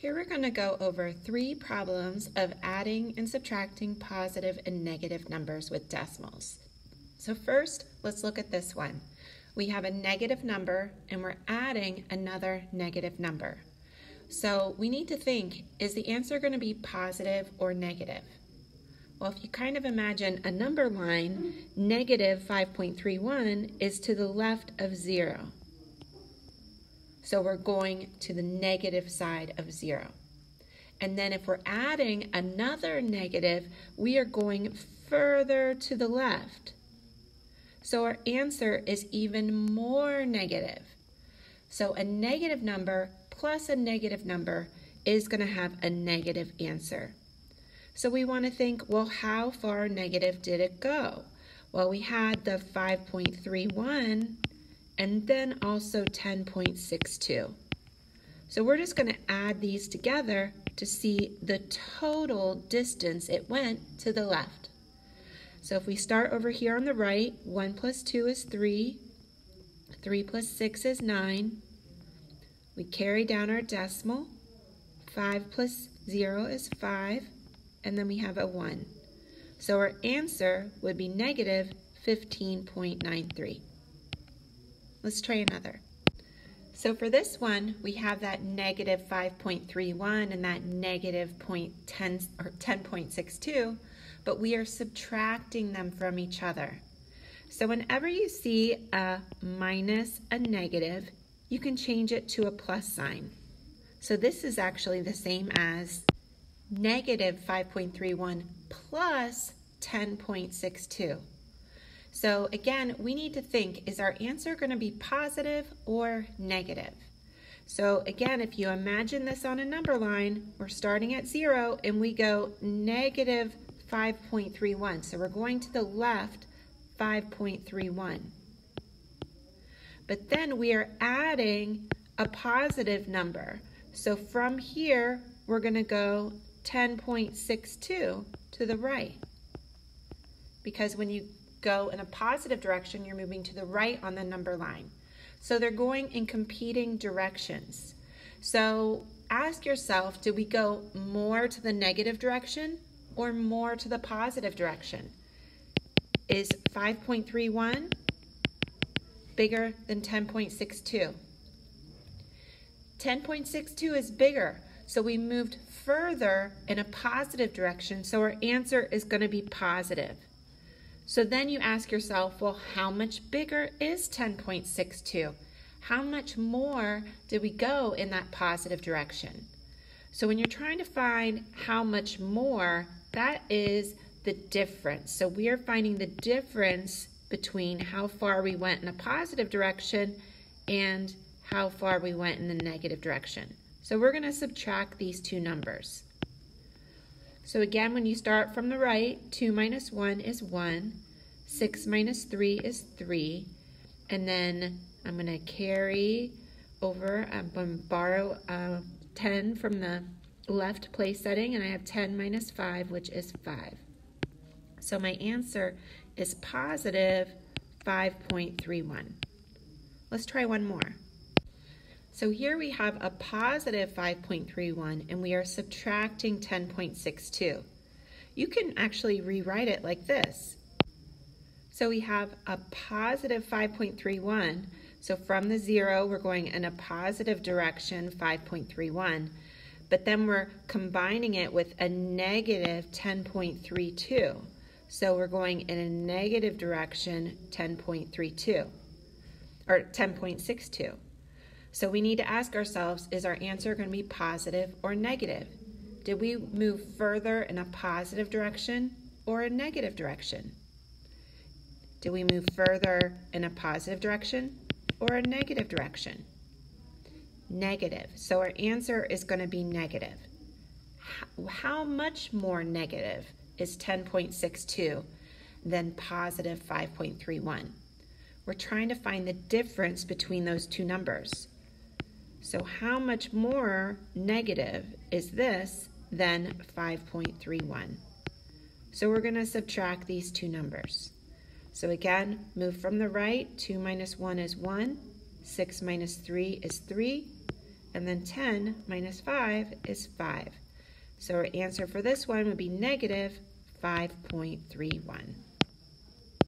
Here we're going to go over 3 problems of adding and subtracting positive and negative numbers with decimals. So first, let's look at this one. We have a negative number and we're adding another negative number. So we need to think, is the answer going to be positive or negative? Well, if you kind of imagine a number line, negative 5.31 is to the left of 0. So we're going to the negative side of 0. And then if we're adding another negative, we are going further to the left. So our answer is even more negative. So a negative number plus a negative number is going to have a negative answer. So we want to think, well, how far negative did it go? Well, we had the 5.31 and then also 10.62. So we're just going to add these together to see the total distance it went to the left. So if we start over here on the right, 1 plus 2 is 3, 3 plus 6 is 9. We carry down our decimal, 5 plus 0 is 5, and then we have a 1. So our answer would be negative 15.93. Let's try another. So for this one, we have that negative 5.31 and that negative 10.62, but we are subtracting them from each other. So whenever you see a minus a negative, you can change it to a plus sign. So this is actually the same as negative 5.31 plus 10.62. So again, we need to think, is our answer going to be positive or negative? So again, if you imagine this on a number line, we're starting at 0 and we go negative 5.31. So we're going to the left 5.31. But then we are adding a positive number. So from here, we're going to go 10.62 to the right. Because when you go in a positive direction, you're moving to the right on the number line. So they're going in competing directions. So ask yourself, do we go more to the negative direction or more to the positive direction? Is 5.31 bigger than 10.62? 10.62 is bigger, so we moved further in a positive direction, so our answer is going to be positive. So then you ask yourself, well, how much bigger is 10.62? How much more did we go in that positive direction? So when you're trying to find how much more, that is the difference. So we are finding the difference between how far we went in a positive direction and how far we went in the negative direction. So we're going to subtract these two numbers. So again, when you start from the right, 2 minus 1 is 1, 6 minus 3 is 3, and then I'm going to carry over, I'm going to borrow 10 from the left place setting, and I have 10 minus 5, which is 5. So my answer is positive 5.31. Let's try one more. So here we have a positive 5.31 and we are subtracting 10.62. You can actually rewrite it like this. So we have a positive 5.31. So from the 0, we're going in a positive direction, 5.31. But then we're combining it with a negative 10.32. So we're going in a negative direction, 10.32, or 10.62. So we need to ask ourselves, is our answer going to be positive or negative? Did we move further in a positive direction or a negative direction? Did we move further in a positive direction or a negative direction? Negative. So our answer is going to be negative. How much more negative is 10.62 than positive 5.31? We're trying to find the difference between those two numbers. So how much more negative is this than 5.31? So we're going to subtract these two numbers. So again, move from the right, 2 minus 1 is 1, 6 minus 3 is 3, and then 10 minus 5 is 5. So our answer for this one would be negative 5.31.